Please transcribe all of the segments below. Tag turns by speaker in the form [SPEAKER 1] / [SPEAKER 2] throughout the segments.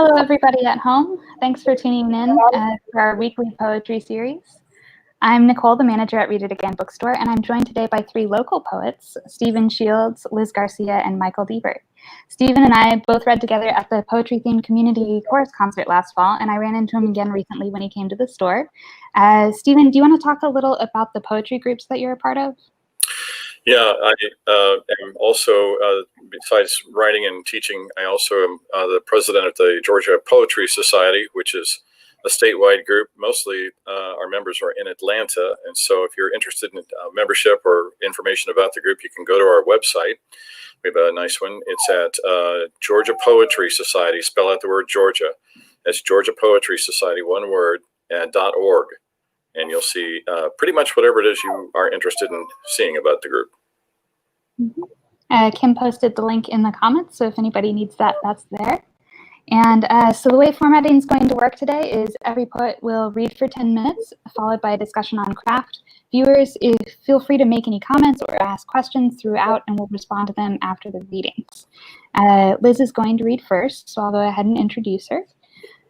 [SPEAKER 1] Hello, everybody at home. Thanks for tuning in for our weekly poetry series. I'm Nicole, the manager at It Again Bookstore, and I'm joined today by three local poets, Owen Shields, Liz Garcia, and Michael Diebert. Stephen and I both read together at the poetry-themed community chorus concert last fall, and I ran into him again recently when he came to the store. Stephen, do you want to talk a little about the poetry groups that you're a part of?
[SPEAKER 2] Yeah, I am also, besides writing and teaching, I also am the president of the Georgia Poetry Society, which is a statewide group. Mostly our members are in Atlanta. And so if you're interested in membership or information about the group, you can go to our website. We have a nice one. It's at Georgia Poetry Society. Spell out the word Georgia. That's Georgia Poetry Society, one word, .org. And you'll see pretty much whatever it is you are interested in seeing about the group.
[SPEAKER 1] Mm-hmm. Kim posted the link in the comments, so if anybody needs that, that's there. And so the way formatting is going to work today is every poet will read for 10 minutes, followed by a discussion on craft. Viewers, feel free to make any comments or ask questions throughout, and we'll respond to them after the readings. Liz is going to read first, so I'll go ahead and introduce her.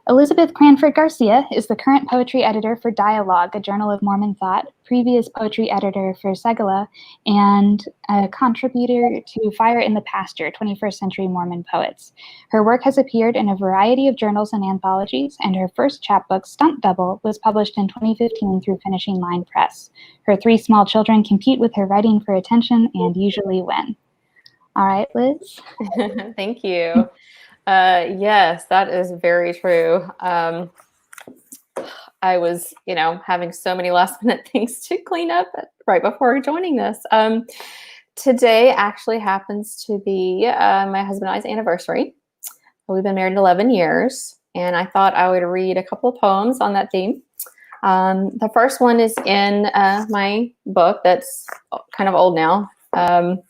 [SPEAKER 1] Elizabeth Cranford Garcia is the current poetry editor for Dialogue, a journal of Mormon thought, previous poetry editor for Segala, and a contributor to Fire in the Pasture, 21st Century Mormon Poets. Her work has appeared in a variety of journals and anthologies, and her first chapbook, Stunt Double, was published in 2015 through Finishing Line Press. Her three small children compete with her writing for attention and usually win. All right, Liz.
[SPEAKER 3] Thank you. Yes, that is very true. I was, having so many last minute things to clean up right before joining this. Today actually happens to be my husband and I's anniversary. We've been married 11 years, and I thought I would read a couple of poems on that theme. The first one is in my book that's kind of old now. And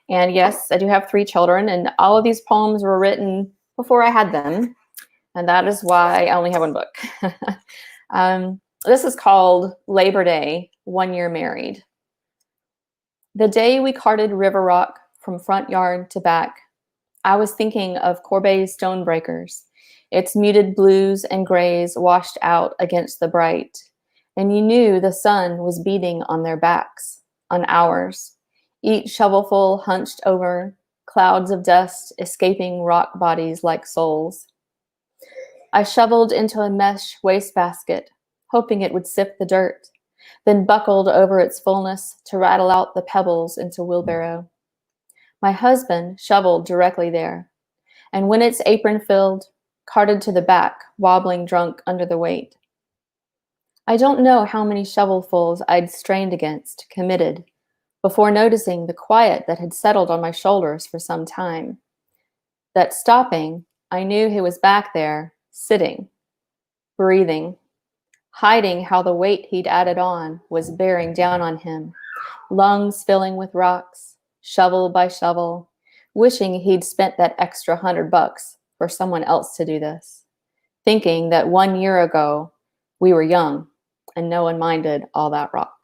[SPEAKER 3] yes, I do have three children, and all of these poems were written before I had them, and that is why I only have one book. This is called Labor Day, 1 Year Married. The day we carted River Rock from front yard to back, I was thinking of Corbet's Stonebreakers, its muted blues and grays washed out against the bright, and you knew the sun was beating on their backs, on ours, each shovelful hunched over, clouds of dust escaping rock bodies like souls. I shoveled into a mesh wastebasket, hoping it would sift the dirt, then buckled over its fullness to rattle out the pebbles into wheelbarrow. My husband shoveled directly there, and when its apron filled, carted to the back, wobbling drunk under the weight. I don't know how many shovelfuls I'd strained against, committed, before noticing the quiet that had settled on my shoulders for some time. That stopping, I knew he was back there, sitting, breathing, hiding how the weight he'd added on was bearing down on him, lungs filling with rocks, shovel by shovel, wishing he'd spent that extra $100 for someone else to do this, thinking that 1 year ago we were young and no one minded all that rock.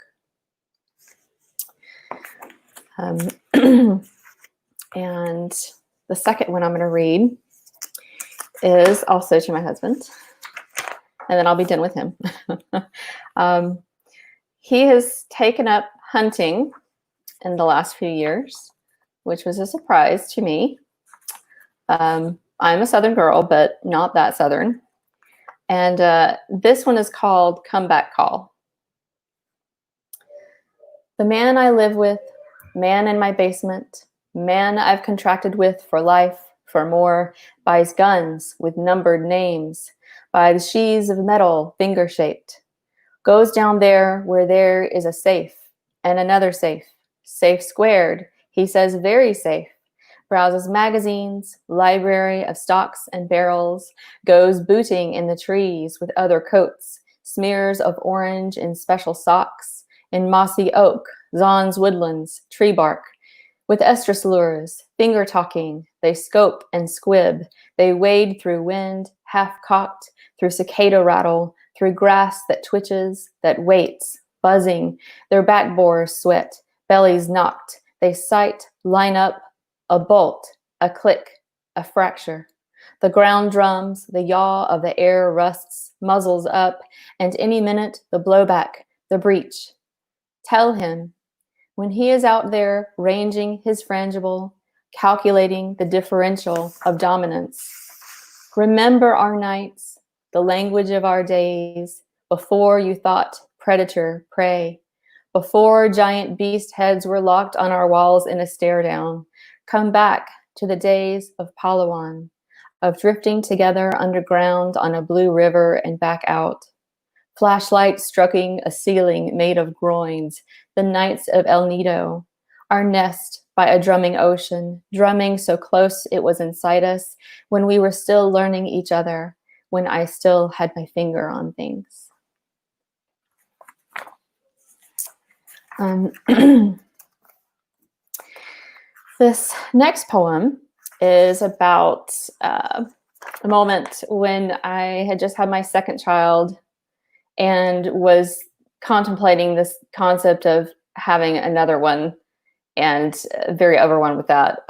[SPEAKER 3] And the second one I'm going to read is also to my husband, and then I'll be done with him. He has taken up hunting in the last few years, which was a surprise to me. I'm a Southern girl, but not that Southern. And this one is called Comeback Call. The man I live with, man in my basement, man I've contracted with for life, for more, buys guns with numbered names, buys sheaths of metal finger-shaped, goes down there where there is a safe and another safe, safe squared, he says very safe, browses magazines, library of stocks and barrels, goes booting in the trees with other coats, smears of orange in special socks, in mossy oak, Zahn's woodlands, tree bark. With estrus lures, finger talking, they scope and squib. They wade through wind, half-cocked, through cicada rattle, through grass that twitches, that waits, buzzing. Their backbores sweat, bellies knocked. They sight, line up, a bolt, a click, a fracture. The ground drums, the yaw of the air rusts, muzzles up, and any minute the blowback, the breach. Tell him, when he is out there ranging his frangible, calculating the differential of dominance, remember our nights, the language of our days, before you thought predator, prey, before giant beast heads were locked on our walls in a stare down. Come back to the days of Palawan, of drifting together underground on a blue river and back out. Flashlight striking a ceiling made of groins, the nights of El Nido, our nest by a drumming ocean, drumming so close it was inside us, when we were still learning each other, when I still had my finger on things. This next poem is about a moment when I had just had my second child and was contemplating this concept of having another one, and very overwhelmed with that.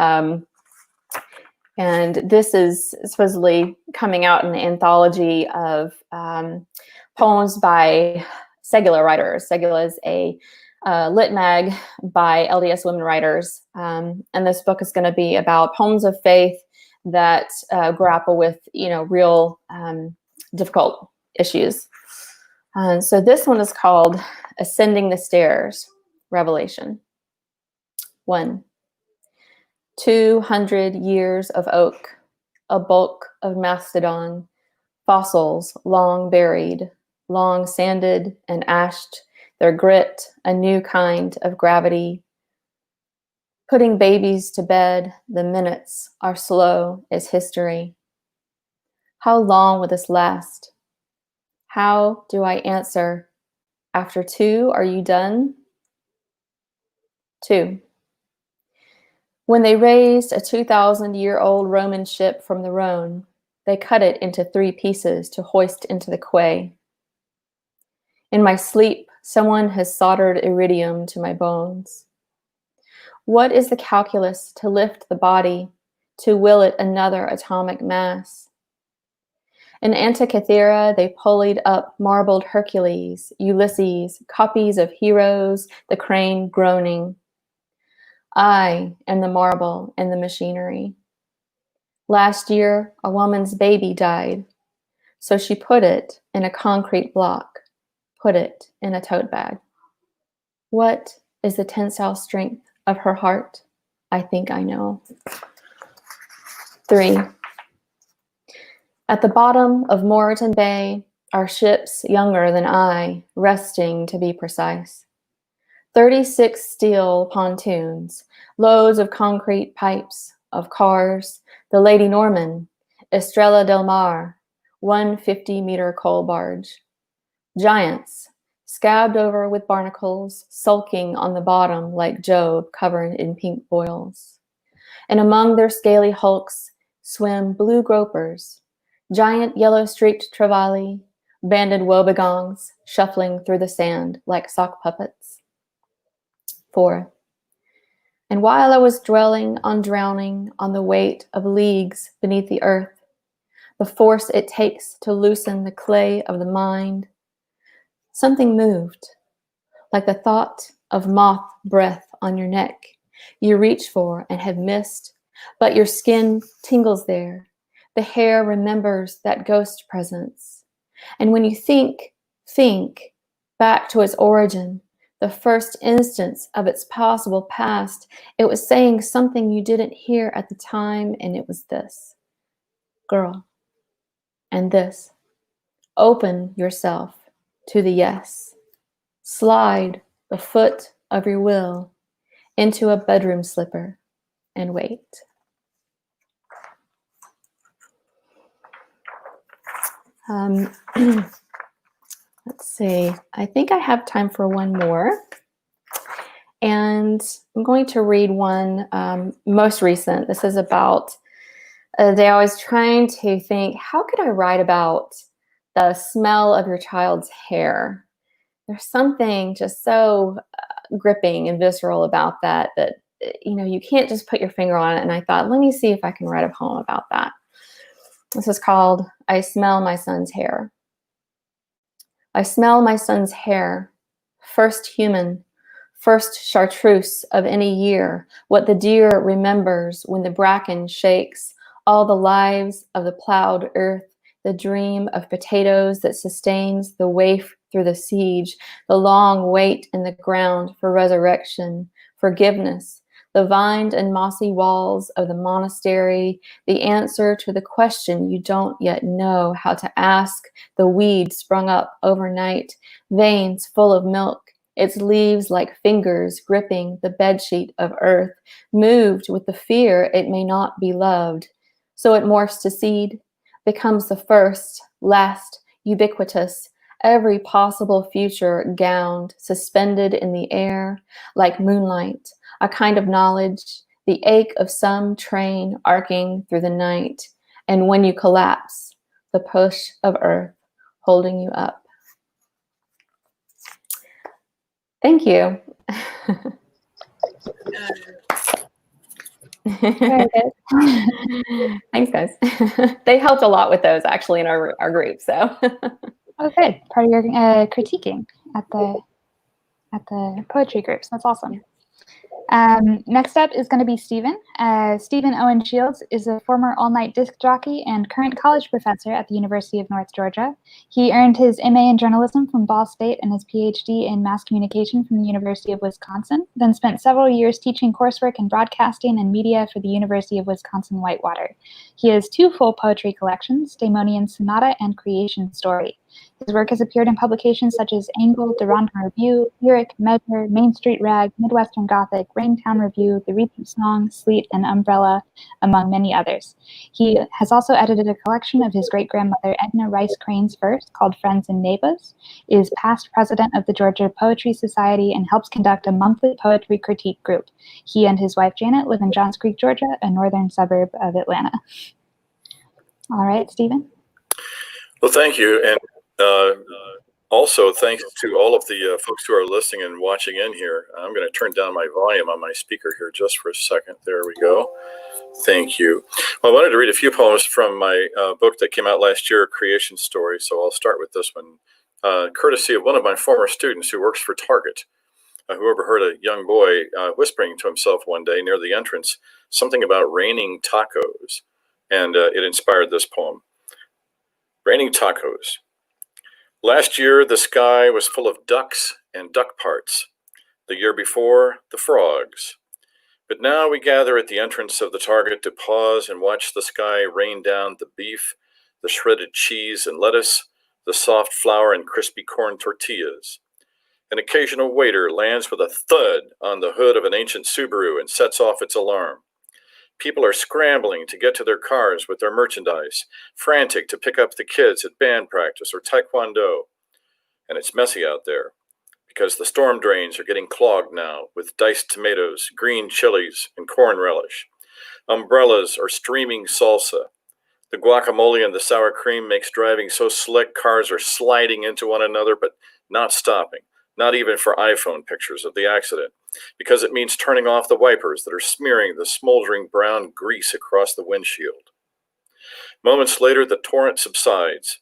[SPEAKER 3] And this is supposedly coming out in an anthology of poems by Segula writers. Segula is a lit mag by LDS women writers. And this book is going to be about poems of faith that grapple with, real difficult issues. So this one is called Ascending the Stairs, Revelation. 1. 200 years of oak, a bulk of mastodon, fossils long buried, long sanded and ashed, their grit a new kind of gravity. Putting babies to bed, the minutes are slow as history. How long will this last? How do I answer? After 2, are you done? 2. When they raised a 2,000-year-old Roman ship from the Rhone, they cut it into 3 pieces to hoist into the quay. In my sleep, someone has soldered iridium to my bones. What is the calculus to lift the body, to will it another atomic mass? In Antikythera, they pulleyed up marbled Hercules, Ulysses, copies of heroes, the crane groaning. I am the marble and the machinery. Last year, a woman's baby died, so she put it in a concrete block, put it in a tote bag. What is the tensile strength of her heart? I think I know. 3. At the bottom of Moreton Bay are ships younger than I, resting to be precise. 36 steel pontoons, loads of concrete pipes, of cars, the Lady Norman, Estrella del Mar, 150-meter coal barge. Giants, scabbed over with barnacles, sulking on the bottom like Job covered in pink boils. And among their scaly hulks swim blue gropers, giant yellow-streaked trevally, banded wobegongs shuffling through the sand like sock puppets. 4. And while I was dwelling on drowning on the weight of leagues beneath the earth, the force it takes to loosen the clay of the mind, something moved, like the thought of moth breath on your neck you reach for and have missed, but your skin tingles there. The hair remembers that ghost presence. And when you think back to its origin, the first instance of its possible past, it was saying something you didn't hear at the time, and it was this. Girl. And this. Open yourself to the yes. Slide the foot of your will into a bedroom slipper and wait. Let's see. I think I have time for one more. And I'm going to read one most recent. This is about a day I was trying to think, how could I write about the smell of your child's hair? There's something just so gripping and visceral about that, you can't just put your finger on it. And I thought, let me see if I can write a poem about that. This is called I Smell My Son's Hair. I smell my son's hair, first human, first chartreuse of any year, what the deer remembers when the bracken shakes, all the lives of the plowed earth, the dream of potatoes that sustains the waif through the siege, the long wait in the ground for resurrection, forgiveness, the vined and mossy walls of the monastery, the answer to the question you don't yet know how to ask, the weed sprung up overnight, veins full of milk, its leaves like fingers gripping the bedsheet of earth, moved with the fear it may not be loved. So it morphs to seed, becomes the first, last, ubiquitous, every possible future gowned, suspended in the air, like moonlight, a kind of knowledge, the ache of some train arcing through the night, and when you collapse, the push of earth holding you up. Thank you.
[SPEAKER 1] Very good.
[SPEAKER 3] Thanks, guys. They helped a lot with those actually in our group. So,
[SPEAKER 1] Oh, good. Part of your critiquing at the poetry groups. That's awesome. Next up is going to be Stephen. Stephen Owen Shields is a former all-night disc jockey and current college professor at the University of North Georgia. He earned his MA in journalism from Ball State and his Ph.D. in mass communication from the University of Wisconsin, then spent several years teaching coursework in broadcasting and media for the University of Wisconsin-Whitewater. He has 2 full poetry collections, Daimonion Sonata and Creation Story. His work has appeared in publications such as Angle, Deronda Review, Lyric, Measure, Main Street Rag, Midwestern Gothic, Raintown Review, The Repeat Song, Sleet, and Umbrella, among many others. He has also edited a collection of his great-grandmother Edna Rice Crane's verse called Friends and Neighbahs, is past president of the Georgia Poetry Society, and helps conduct a monthly poetry critique group. He and his wife Janet live in Johns Creek, Georgia, a northern suburb of Atlanta. All right, Stephen.
[SPEAKER 2] Well, thank you. And also, thanks to all of the folks who are listening and watching in here. I'm going to turn down my volume on my speaker here just for a second. There we go. Thank you. Well, I wanted to read a few poems from my book that came out last year, Creation Story. So I'll start with this one, courtesy of one of my former students who works for Target, who overheard a young boy whispering to himself one day near the entrance something about raining tacos. And it inspired this poem. Raining tacos. Last year, the sky was full of ducks and duck parts. The year before, the frogs. But now we gather at the entrance of the Target to pause and watch the sky rain down the beef, the shredded cheese and lettuce, the soft flour and crispy corn tortillas. An occasional waiter lands with a thud on the hood of an ancient Subaru and sets off its alarm. People are scrambling to get to their cars with their merchandise, frantic to pick up the kids at band practice or taekwondo. And it's messy out there because the storm drains are getting clogged now with diced tomatoes, green chilies, and corn relish. Umbrellas are streaming salsa. The guacamole and the sour cream makes driving so slick cars are sliding into one another but not stopping, not even for iPhone pictures of the accident, because it means turning off the wipers that are smearing the smoldering brown grease across the windshield. Moments later, the torrent subsides,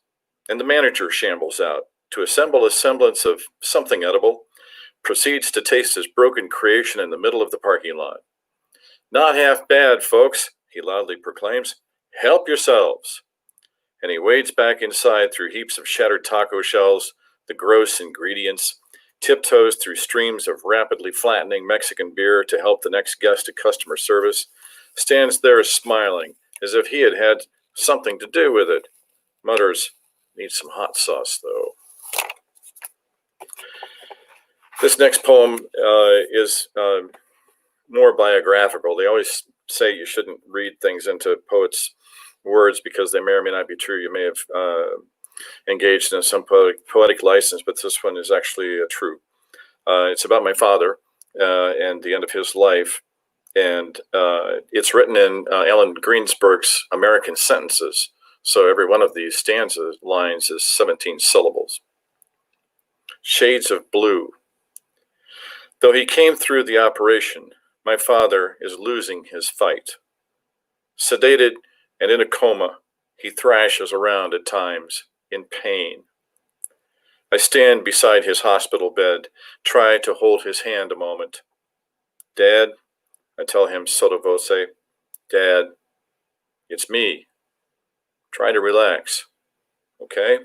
[SPEAKER 2] and the manager shambles out to assemble a semblance of something edible, proceeds to taste his broken creation in the middle of the parking lot. Not half bad, folks, he loudly proclaims. Help yourselves. And he wades back inside through heaps of shattered taco shells, the gross ingredients, tiptoes through streams of rapidly flattening Mexican beer to help the next guest at customer service, stands there smiling as if he had had something to do with it, mutters, "Need some hot sauce, though." This next poem is more biographical. They always say you shouldn't read things into poets' words because they may or may not be true. You may have engaged in some poetic license, but this one is actually true. It's about my father and the end of his life, and it's written in Allen Greensburg's American Sentences. So every one of these stanza lines is 17 syllables. Shades of blue. Though he came through the operation, my father is losing his fight. Sedated and in a coma, He thrashes around at times, in pain. I stand beside his hospital bed, try to hold his hand a moment. Dad, I tell him sotto voce, Dad, it's me. Try to relax, okay?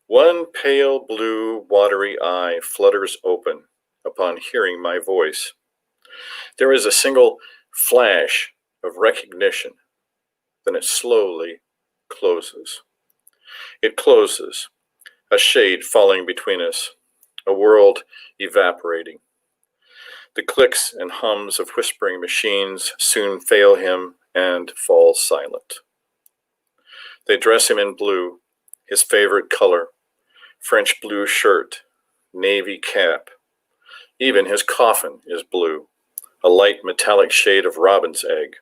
[SPEAKER 2] One pale blue, watery eye flutters open upon hearing my voice. There is a single flash of recognition, then it slowly closes. It closes, a shade falling between us, a world evaporating. The clicks and hums of whispering machines soon fail him and falls silent. They dress him in blue, his favorite color, French blue shirt, navy cap. Even his coffin is blue, a light metallic shade of robin's egg.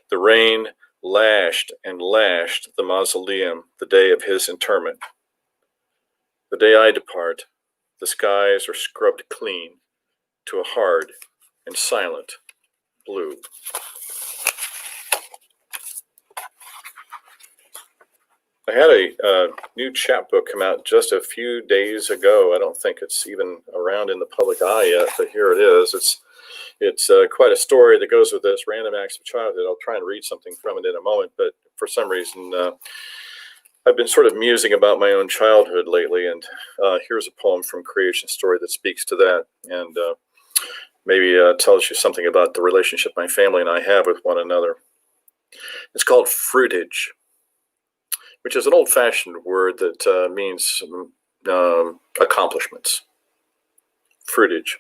[SPEAKER 2] The rain lashed and lashed the mausoleum the day of his interment. The day I depart, the skies are scrubbed clean to a hard and silent blue. I had a new chapbook come out just a few days ago. I don't think it's even around in the public eye yet, but here it is. It's quite a story that goes with this, Random Acts of Childhood. I'll try and read something from it in a moment, but for some reason, I've been sort of musing about my own childhood lately, and here's a poem from Creation Story that speaks to that, and maybe tells you something about the relationship my family and I have with one another. It's called fruitage, which is an old-fashioned word that means accomplishments. Fruitage.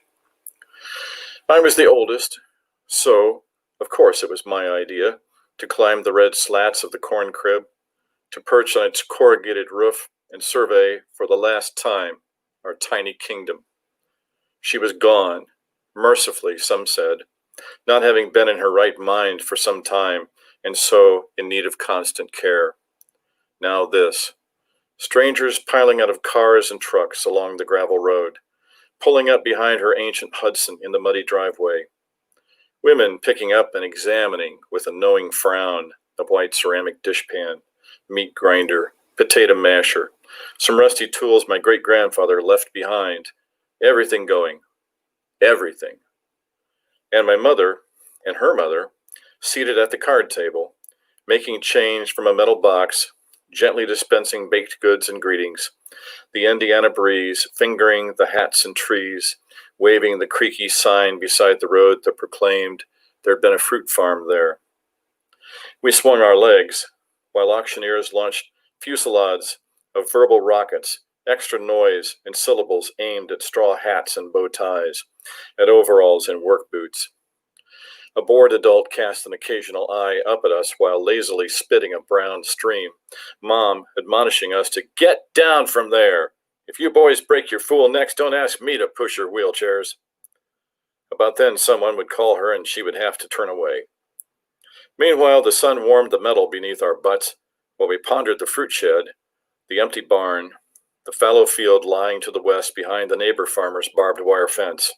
[SPEAKER 2] I was the oldest, so, of course, it was my idea to climb the red slats of the corn crib, to perch on its corrugated roof and survey for the last time our tiny kingdom. She was gone, mercifully, some said, not having been in her right mind for some time, and so in need of constant care. Now this, strangers piling out of cars and trucks along the gravel road, pulling up behind her ancient Hudson in the muddy driveway. Women picking up and examining with a knowing frown a white ceramic dishpan, meat grinder, potato masher, some rusty tools my great-grandfather left behind, everything going, everything. And my mother and her mother seated at the card table, making change from a metal box, gently dispensing baked goods and greetings, the Indiana breeze fingering the hats and trees, waving the creaky sign beside the road that proclaimed there'd been a fruit farm there. We swung our legs, while auctioneers launched fusillades of verbal rockets, extra noise and syllables aimed at straw hats and bow ties, at overalls and work boots. A bored adult cast an occasional eye up at us while lazily spitting a brown stream, Mom admonishing us to get down from there. If you boys break your fool necks, don't ask me to push your wheelchairs. About then, someone would call her and she would have to turn away. Meanwhile, the sun warmed the metal beneath our butts while we pondered the fruit shed, the empty barn, the fallow field lying to the west behind the neighbor farmer's barbed wire fence.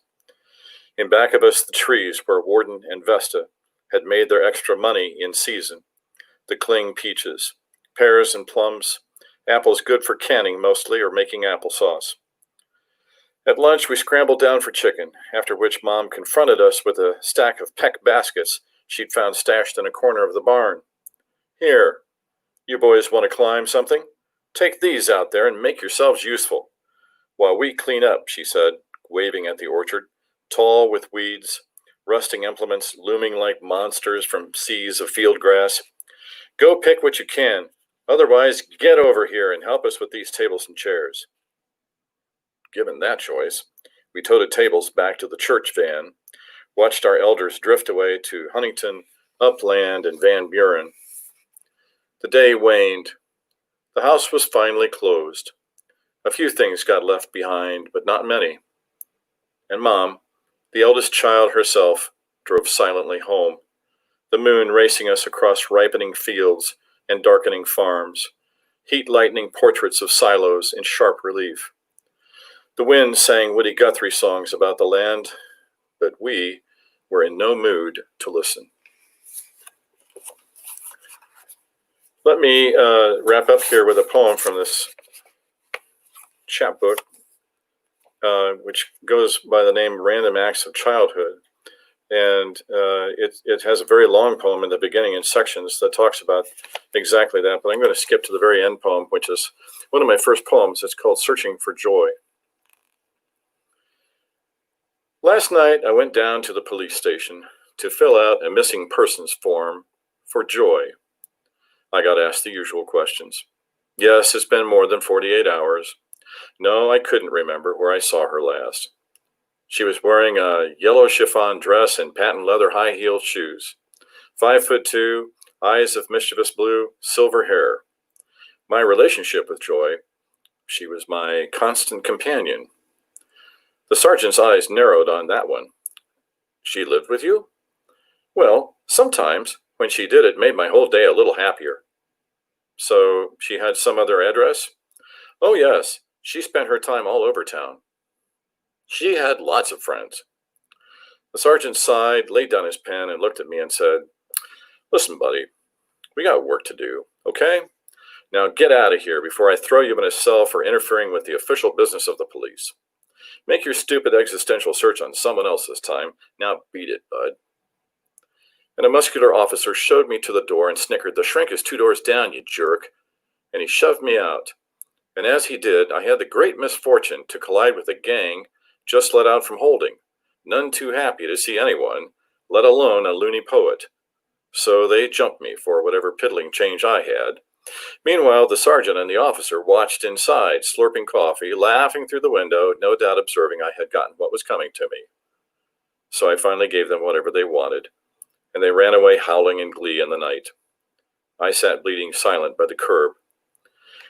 [SPEAKER 2] In back of us, the trees where Warden and Vesta had made their extra money in season, the cling peaches, pears and plums, apples good for canning mostly or making applesauce. At lunch, we scrambled down for chicken, after which Mom confronted us with a stack of peck baskets she'd found stashed in a corner of the barn. Here, you boys want to climb something? Take these out there and make yourselves useful. While we clean up, she said, waving at the orchard, tall with weeds, rusting implements looming like monsters from seas of field grass. Go pick what you can. Otherwise, get over here and help us with these tables and chairs. Given that choice, we toted tables back to the church van, watched our elders drift away to Huntington, Upland, and Van Buren. The day waned. The house was finally closed. A few things got left behind, but not many. And Mom, the eldest child herself, drove silently home, the moon racing us across ripening fields and darkening farms, heat lightning portraits of silos in sharp relief. The wind sang Woody Guthrie songs about the land, but we were in no mood to listen. Let me wrap up here with a poem from this chapbook, which goes by the name Random Acts of Childhood. And it has a very long poem in the beginning in sections that talks about exactly that. But I'm going to skip to the very end poem, which is one of my first poems. It's called Searching for Joy. Last night, I went down to the police station to fill out a missing persons form for Joy. I got asked the usual questions. Yes, it's been more than 48 hours. No, I couldn't remember where I saw her last. She was wearing a yellow chiffon dress and patent leather high-heeled shoes. 5'2", eyes of mischievous blue, silver hair. My relationship with Joy, she was my constant companion. The sergeant's eyes narrowed on that one. She lived with you? Well, sometimes, when she did, it made my whole day a little happier. So she had some other address? Oh, yes. She spent her time all over town. She had lots of friends. The sergeant sighed, laid down his pen, and looked at me and said, Listen, buddy, we got work to do, okay? Now get out of here before I throw you in a cell for interfering with the official business of the police. Make your stupid existential search on someone else this time. Now beat it, bud. And a muscular officer showed me to the door and snickered, The shrink is 2 doors down, you jerk. And he shoved me out. And as he did, I had the great misfortune to collide with a gang just let out from holding, none too happy to see anyone, let alone a loony poet. So they jumped me for whatever piddling change I had. Meanwhile, the sergeant and the officer watched inside, slurping coffee, laughing through the window, no doubt observing I had gotten what was coming to me. So I finally gave them whatever they wanted, and they ran away howling in glee in the night. I sat bleeding silent by the curb.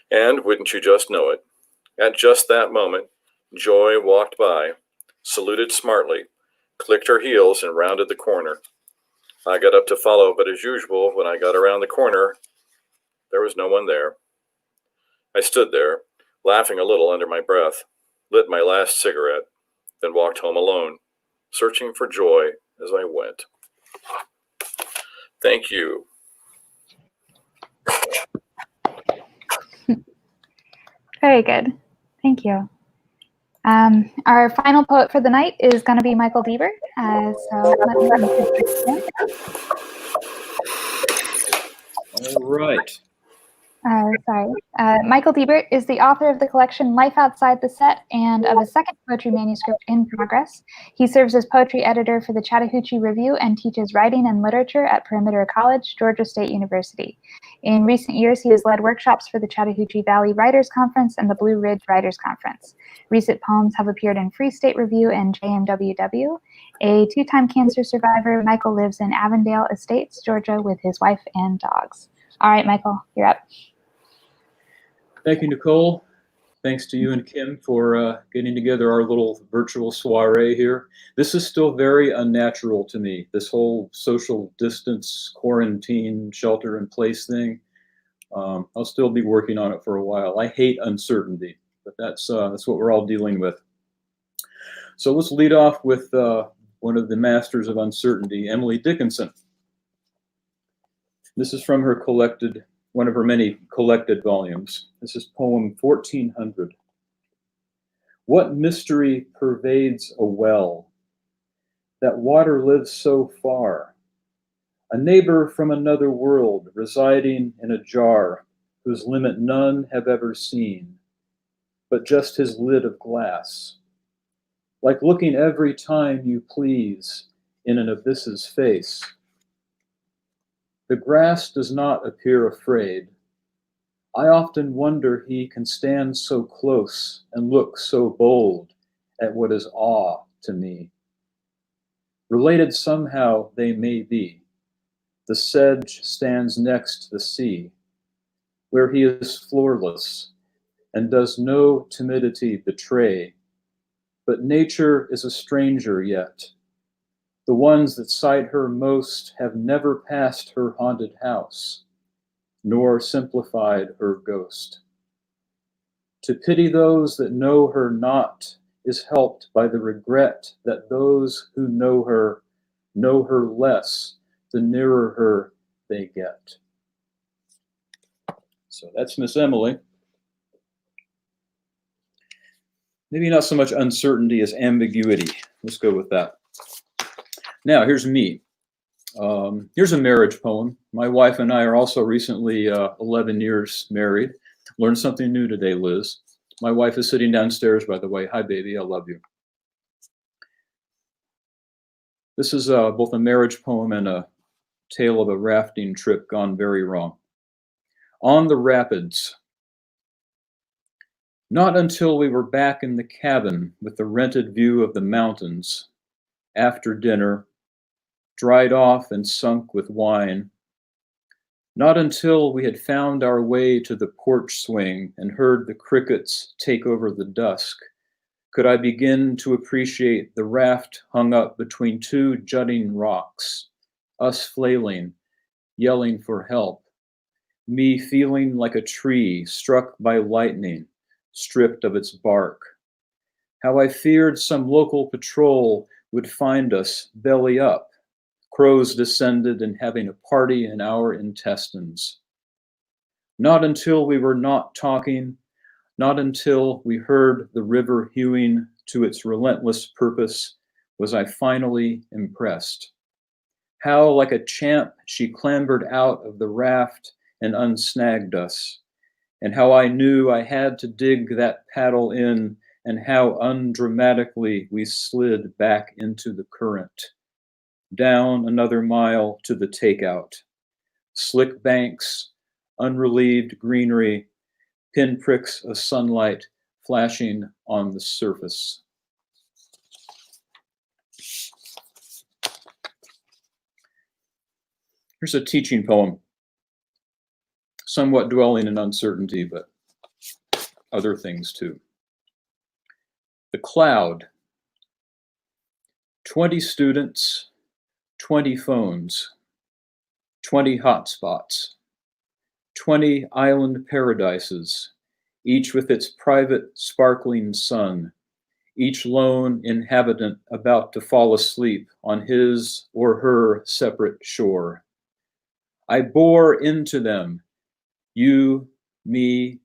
[SPEAKER 2] And, wouldn't you just know it, at just that moment, Joy walked by, saluted smartly, clicked her heels, and rounded the corner. I got up to follow, but as usual, when I got around the corner, there was no one there. I stood there, laughing a little under my breath, lit my last cigarette, then walked home alone, searching for joy as I went. Thank you.
[SPEAKER 1] Very good. Thank you. Our final poet for the night is going to be Michael Diebert. So let me introduce him.
[SPEAKER 4] All right.
[SPEAKER 1] Michael Diebert is the author of the collection Life Outside the Set and of a second poetry manuscript in progress. He serves as poetry editor for the Chattahoochee Review and teaches writing and literature at Perimeter College, Georgia State University. In recent years, he has led workshops for the Chattahoochee Valley Writers Conference and the Blue Ridge Writers Conference. Recent poems have appeared in Free State Review and JMWW. A two-time cancer survivor, Michael lives in Avondale Estates, Georgia, with his wife and dogs. All right, Michael, you're up.
[SPEAKER 4] Thank you, Nicole. Thanks to you and Kim for getting together our little virtual soiree here. This is still very unnatural to me, this whole social distance, quarantine, shelter-in-place thing. I'll still be working on it for a while. I hate uncertainty, but that's what we're all dealing with. So let's lead off with one of the masters of uncertainty, Emily Dickinson. This is from her one of her many collected volumes. This is poem 1400. What mystery pervades a well? That water lives so far. A neighbor from another world residing in a jar whose limit none have ever seen, but just his lid of glass. Like looking every time you please in an abyss's face. The grass does not appear afraid. I often wonder he can stand so close and look so bold at what is awe to me. Related somehow they may be. The sedge stands next the sea, where he is floorless and does no timidity betray. But nature is a stranger yet. The ones that sight her most have never passed her haunted house, nor simplified her ghost. To pity those that know her not is helped by the regret that those who know her less the nearer her they get. So that's Miss Emily. Maybe not so much uncertainty as ambiguity. Let's go with that. Now, here's me. Here's a marriage poem. My wife and I are also recently 11 years married. Learned something new today, Liz. My wife is sitting downstairs, by the way. Hi, baby, I love you. This is both a marriage poem and a tale of a rafting trip gone very wrong. On the rapids. Not until we were back in the cabin with the rented view of the mountains, after dinner, dried off and sunk with wine. Not until we had found our way to the porch swing and heard the crickets take over the dusk, could I begin to appreciate the raft hung up between two jutting rocks, us flailing, yelling for help, me feeling like a tree struck by lightning, stripped of its bark. How I feared some local patrol would find us belly up, crows descended and having a party in our intestines. Not until we were not talking, not until we heard the river hewing to its relentless purpose, was I finally impressed. How like a champ she clambered out of the raft and unsnagged us, and how I knew I had to dig that paddle in, and how undramatically we slid back into the current. Down another mile to the takeout. Slick banks, unrelieved greenery, pinpricks of sunlight flashing on the surface. Here's a teaching poem, somewhat dwelling in uncertainty, but other things too. The Cloud. 20 students, 20 phones, 20 hotspots, 20 island paradises, each with its private sparkling sun, each lone inhabitant about to fall asleep on his or her separate shore. I bore into them, you, me,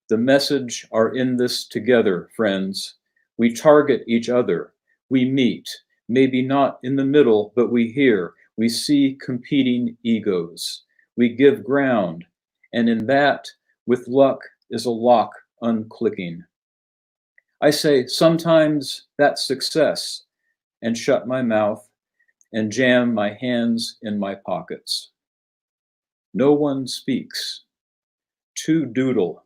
[SPEAKER 4] the message are in this together, friends. We target each other, we meet, maybe not in the middle, but we hear, we see competing egos. We give ground, and in that, with luck, is a lock unclicking. I say, sometimes that's success, and shut my mouth and jam my hands in my pockets. No one speaks. 2 doodle.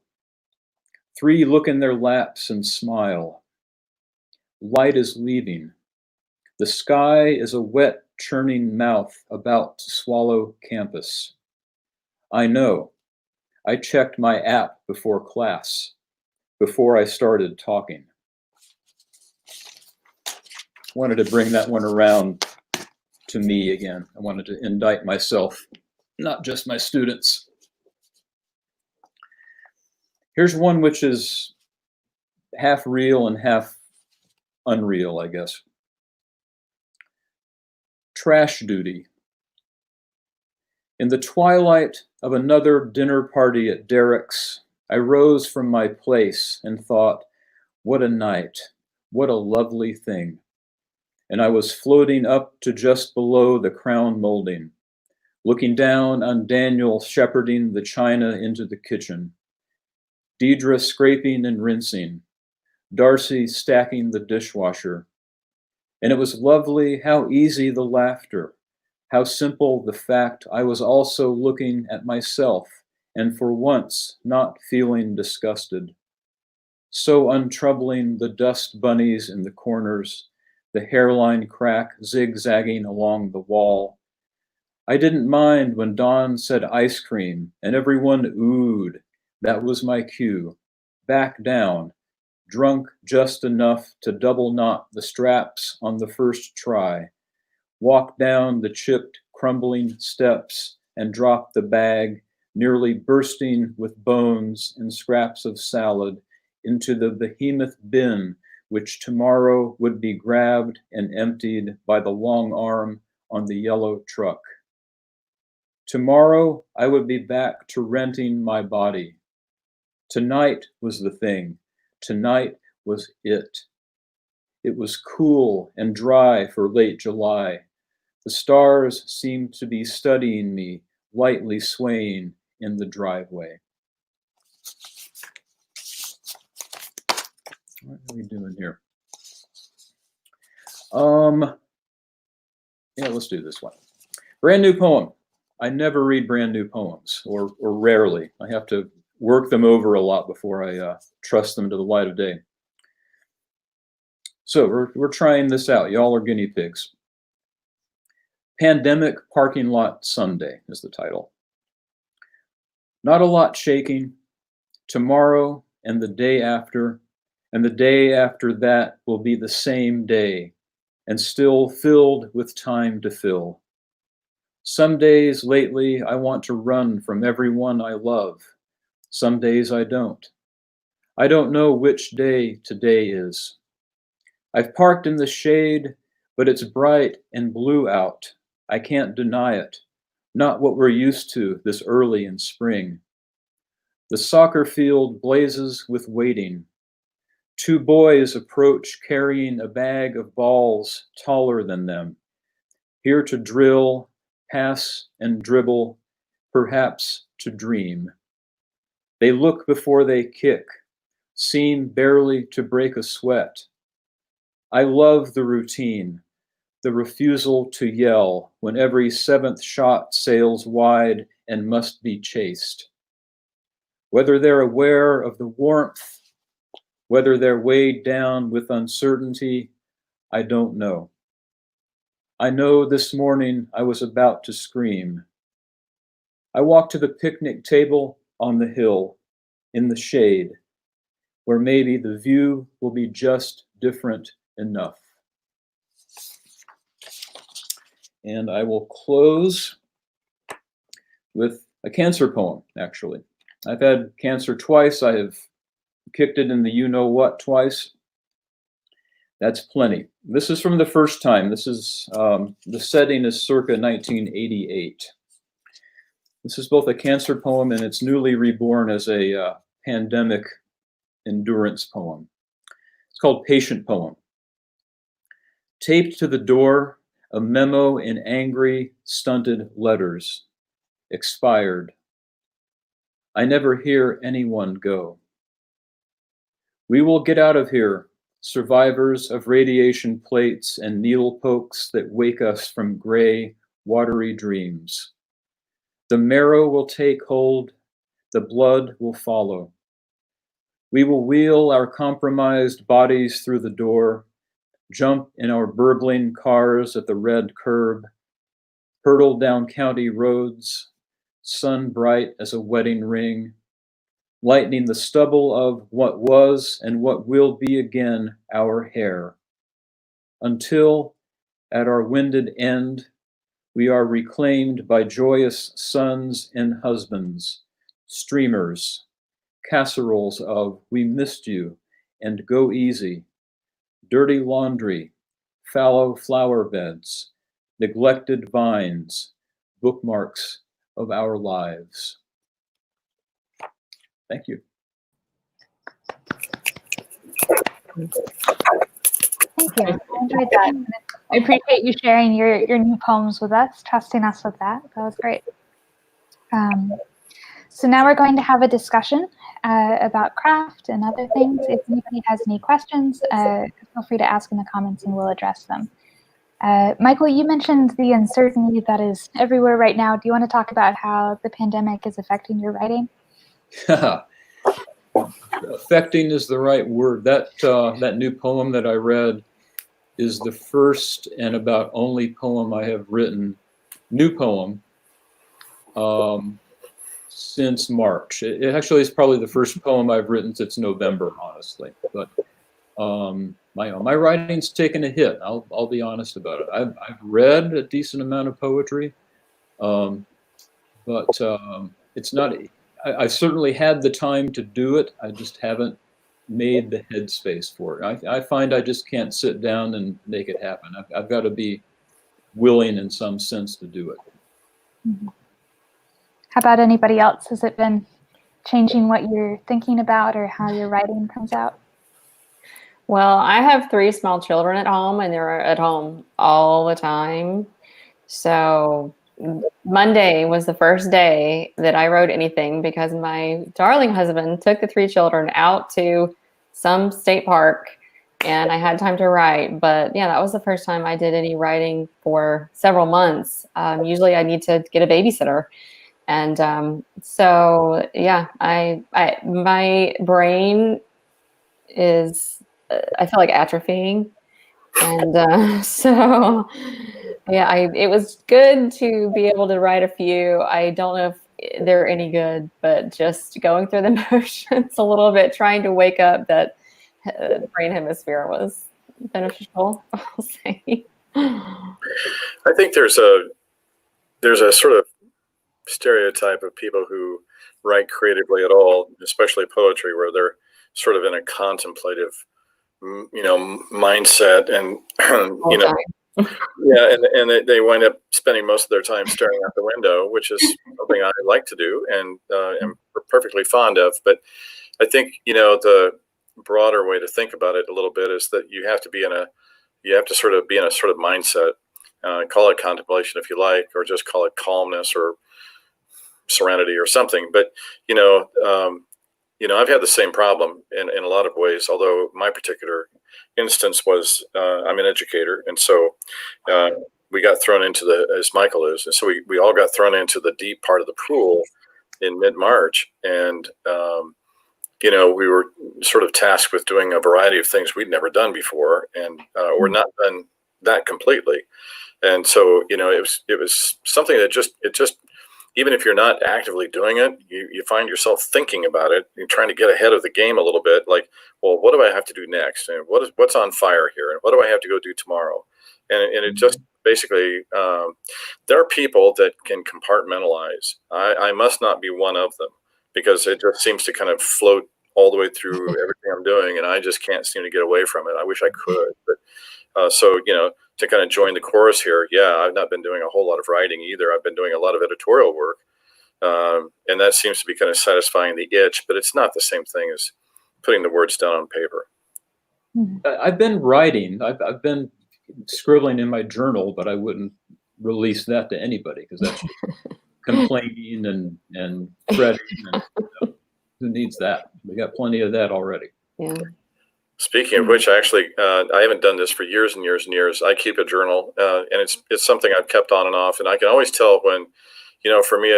[SPEAKER 4] 3 look in their laps and smile. Light is leaving. The sky is a wet, churning mouth about to swallow campus. I know. I checked my app before class, before I started talking. Wanted to bring that one around to me again. I wanted to indict myself, not just my students. Here's one which is half real and half unreal, I guess. Trash duty. In the twilight of another dinner party at Derek's, I rose from my place and thought, what a night, what a lovely thing. And I was floating up to just below the crown molding, looking down on Daniel shepherding the china into the kitchen, Deidre scraping and rinsing, Darcy stacking the dishwasher. And it was lovely how easy the laughter, how simple the fact I was also looking at myself and for once not feeling disgusted. So untroubling the dust bunnies in the corners, the hairline crack zigzagging along the wall. I didn't mind when Dawn said ice cream and everyone oohed. That was my cue. Back down, drunk just enough to double knot the straps on the first try. Walk down the chipped, crumbling steps and drop the bag, nearly bursting with bones and scraps of salad, into the behemoth bin which tomorrow would be grabbed and emptied by the long arm on the yellow truck. Tomorrow I would be back to renting my body. Tonight was the thing. Tonight was it. It was cool and dry for late July. The stars seemed to be studying me, lightly swaying in the driveway. What are we doing here? Yeah, let's do this one. Brand new poem. I never read brand new poems, or rarely. I have to work them over a lot before I trust them to the light of day. So we're trying this out. Y'all are guinea pigs. Pandemic Parking Lot Sunday is the title. Not a lot shaking. Tomorrow and the day after that will be the same day, and still filled with time to fill. Some days lately I want to run from everyone I love. Some days I don't. I don't know which day today is. I've parked in the shade, but it's bright and blue out. I can't deny it. Not what we're used to this early in spring. The soccer field blazes with waiting. Two boys approach carrying a bag of balls taller than them, here to drill, pass, and dribble, perhaps to dream. They look before they kick, seem barely to break a sweat. I love the routine, the refusal to yell when every seventh shot sails wide and must be chased. Whether they're aware of the warmth, whether they're weighed down with uncertainty, I don't know. I know this morning I was about to scream. I walked to the picnic table on the hill, in the shade, where maybe the view will be just different enough. And I will close with a cancer poem, actually. I've had cancer twice. I have kicked it in the you-know-what twice. That's plenty. This is from the first time. This is, the setting is circa 1988. This is both a cancer poem and it's newly reborn as a pandemic endurance poem. It's called Patient Poem. Taped to the door, a memo in angry, stunted letters. Expired. I never hear anyone go. We will get out of here, survivors of radiation plates and needle pokes that wake us from gray, watery dreams. The marrow will take hold, the blood will follow. We will wheel our compromised bodies through the door, jump in our burbling cars at the red curb, hurtle down county roads, sun bright as a wedding ring, lightening the stubble of what was and what will be again our hair, until, at our winded end, we are reclaimed by joyous sons and husbands, streamers, casseroles of "we missed you" and "go easy," dirty laundry, fallow flower beds, neglected vines, bookmarks of our lives. Thank you.
[SPEAKER 1] Thank you. I enjoyed that. I appreciate you sharing your new poems with us, trusting us with that. That was great. So now we're going to have a discussion about craft and other things. If anybody has any questions, feel free to ask in the comments and we'll address them. Michael, you mentioned the uncertainty that is everywhere right now. Do you want to talk about how the pandemic is affecting your writing?
[SPEAKER 4] Affecting is the right word. That new poem that I read is the first and about only poem I have written, new poem, since March. It actually is probably the first poem I've written since November, honestly. But my writing's taken a hit. I'll be honest about it. I've read a decent amount of poetry, but it's not. I certainly had the time to do it. I just haven't made the headspace for it. I find I just can't sit down and make it happen. I've got to be willing in some sense to do it.
[SPEAKER 1] Mm-hmm. How about anybody else? Has it been changing what you're thinking about or how your writing comes out?
[SPEAKER 3] Well, I have 3 small children at home, and they're at home all the time. So Monday was the first day that I wrote anything because my darling husband took the 3 children out to some state park and I had time to write. But yeah, that was the first time I did any writing for several months. Usually I need to get a babysitter. And so, yeah, my brain is, I feel like atrophying. And so, yeah, it was good to be able to write a few. I don't know if they're any good, but just going through the motions a little bit, trying to wake up that brain hemisphere was beneficial, I'll say.
[SPEAKER 2] I think there's a sort of stereotype of people who write creatively at all, especially poetry, where they're sort of in a contemplative, mindset, and and they wind up spending most of their time staring out the window, which is something I like to do and am perfectly fond of. But I think the broader way to think about it a little bit is that you have to be in a sort of mindset. Call it contemplation if you like, or just call it calmness or serenity or something. But I've had the same problem in a lot of ways, although my particular instance was I'm an educator, and so we got thrown into as Michael is, and so we all got thrown into the deep part of the pool in mid-March, and we were sort of tasked with doing a variety of things we'd never done before, and or not done that completely. And so it was something that just even if you're not actively doing it, you find yourself thinking about it. You're trying to get ahead of the game a little bit, like, well, what do I have to do next? And what's on fire here? And what do I have to go do tomorrow? And it just basically, there are people that can compartmentalize. I must not be one of them, because it just seems to kind of float all the way through everything I'm doing, and I just can't seem to get away from it. I wish I could, but so to kind of join the chorus here, yeah, I've not been doing a whole lot of writing either. I've been doing a lot of editorial work, and that seems to be kind of satisfying the itch, but it's not the same thing as putting the words down on paper.
[SPEAKER 4] I've been writing. I've been scribbling in my journal, but I wouldn't release that to anybody because that's complaining and fretting. And, who needs that? We got plenty of that already.
[SPEAKER 3] Yeah.
[SPEAKER 2] Speaking of which, actually, I haven't done this for years and years and years. I keep a journal, and it's something I've kept on and off, and I can always tell when, for me,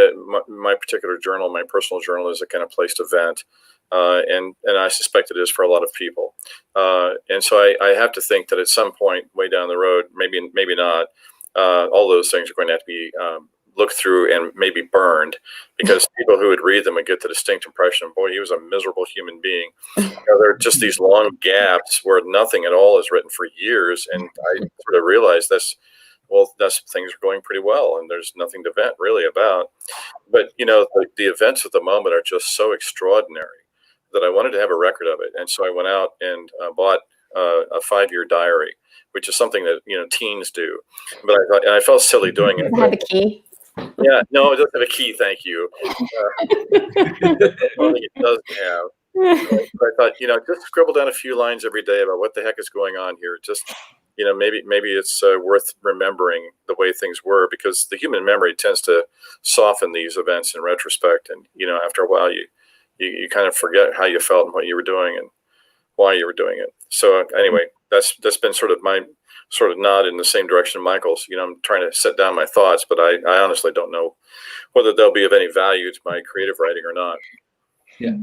[SPEAKER 2] my particular journal, my personal journal, is a kind of place to vent, and I suspect it is for a lot of people. And so I have to think that at some point way down the road, maybe not, all those things are going to have to be looked through and maybe burned, because people who would read them would get the distinct impression, boy, he was a miserable human being. There are just these long gaps where nothing at all is written for years, and I sort of realized things are going pretty well, and there's nothing to vent really about. But the events of the moment are just so extraordinary that I wanted to have a record of it, and so I went out and bought a 5-year diary, which is something that teens do. But I felt silly doing it.
[SPEAKER 3] Does it have a key?
[SPEAKER 2] Yeah, no, it doesn't have a key. Thank you. I don't think it does have. But I thought, just scribble down a few lines every day about what the heck is going on here. Just, maybe it's worth remembering the way things were, because the human memory tends to soften these events in retrospect, and after a while, you kind of forget how you felt and what you were doing and why you were doing it. So anyway, that's been sort of my nod in the same direction of Michael's. I'm trying to set down my thoughts, but I honestly don't know whether they'll be of any value to my creative writing or not.
[SPEAKER 4] Yeah.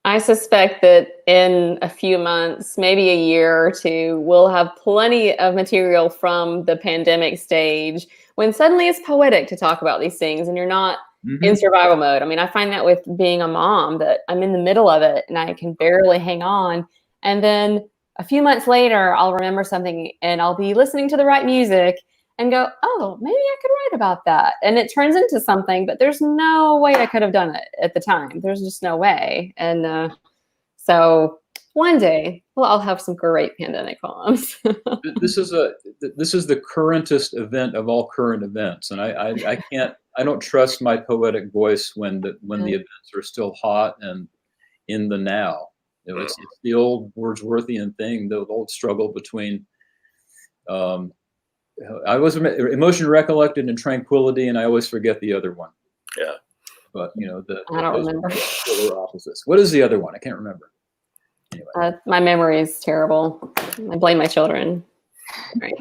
[SPEAKER 3] I suspect that in a few months, maybe a year or two, we'll have plenty of material from the pandemic stage when suddenly it's poetic to talk about these things and you're not in survival mode. I mean, I find that with being a mom, that I'm in the middle of it and I can barely hang on. And then a few months later, I'll remember something and I'll be listening to the right music and go, oh, maybe I could write about that. And it turns into something, but there's no way I could have done it at the time. There's just no way. And so one day, I'll have some great pandemic poems. This
[SPEAKER 4] is the currentest event of all current events. And I I don't trust my poetic voice when the events are still hot and in the now. You know, it's the old Wordsworthian thing, the old struggle between I was emotion recollected and tranquility, and I always forget the other one.
[SPEAKER 2] Yeah.
[SPEAKER 4] But you know,
[SPEAKER 3] I don't remember.
[SPEAKER 4] Polar opposites. What is the other one? I can't remember. Anyway.
[SPEAKER 3] My memory is terrible. I blame my children. Right.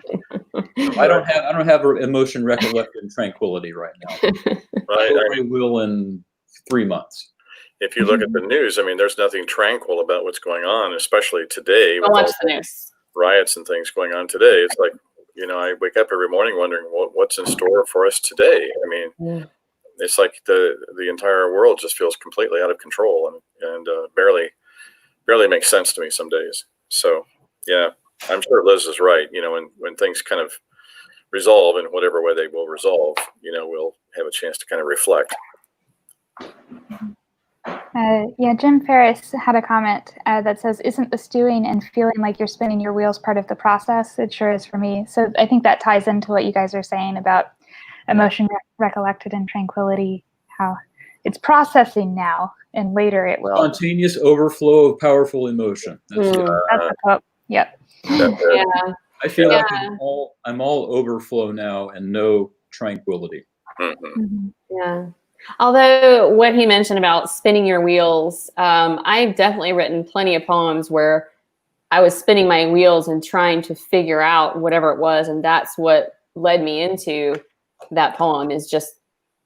[SPEAKER 4] I don't have emotion recollected and tranquility right now. I will in 3 months.
[SPEAKER 2] If you look at the news, I mean, there's nothing tranquil about what's going on, especially today.
[SPEAKER 3] Don't watch the news.
[SPEAKER 2] Riots and things going on today. It's like, you know, I wake up every morning wondering what's in store for us today. I mean, it's like the entire world just feels completely out of control and barely makes sense to me some days. So, yeah, I'm sure Liz is right. You know, when things kind of resolve in whatever way they will resolve, you know, we'll have a chance to kind of reflect.
[SPEAKER 1] Yeah, Jim Ferris had a comment that says, "Isn't the stewing and feeling like you're spinning your wheels part of the process?" It sure is for me. So I think that ties into what you guys are saying about emotion recollected and tranquility, how it's processing now and later it will.
[SPEAKER 4] Spontaneous overflow of powerful emotion. That's
[SPEAKER 1] the quote. Yep.
[SPEAKER 3] Yeah.
[SPEAKER 4] I feel like I'm all overflow now and no tranquility.
[SPEAKER 3] Yeah. Although what he mentioned about spinning your wheels, I've definitely written plenty of poems where I was spinning my wheels and trying to figure out whatever it was. And that's what led me into that poem, is just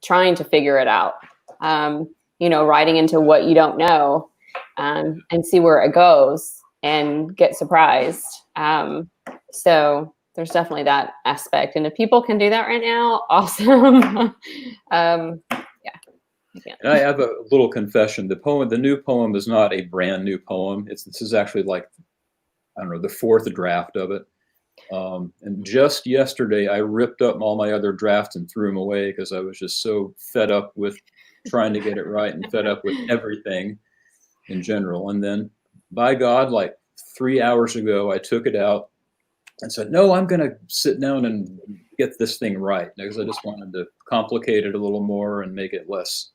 [SPEAKER 3] trying to figure it out. You know, writing into what you don't know and see where it goes and get surprised. So there's definitely that aspect. And if people can do that right now, awesome.
[SPEAKER 4] And I have a little confession. The new poem is not a brand new poem. This is actually like, I don't know, the 4th draft of it. And just yesterday, I ripped up all my other drafts and threw them away because I was just so fed up with trying to get it right and fed up with everything in general. And then, by God, like 3 hours ago, I took it out and said, no, I'm going to sit down and get this thing right, because I just wanted to complicate it a little more and make it less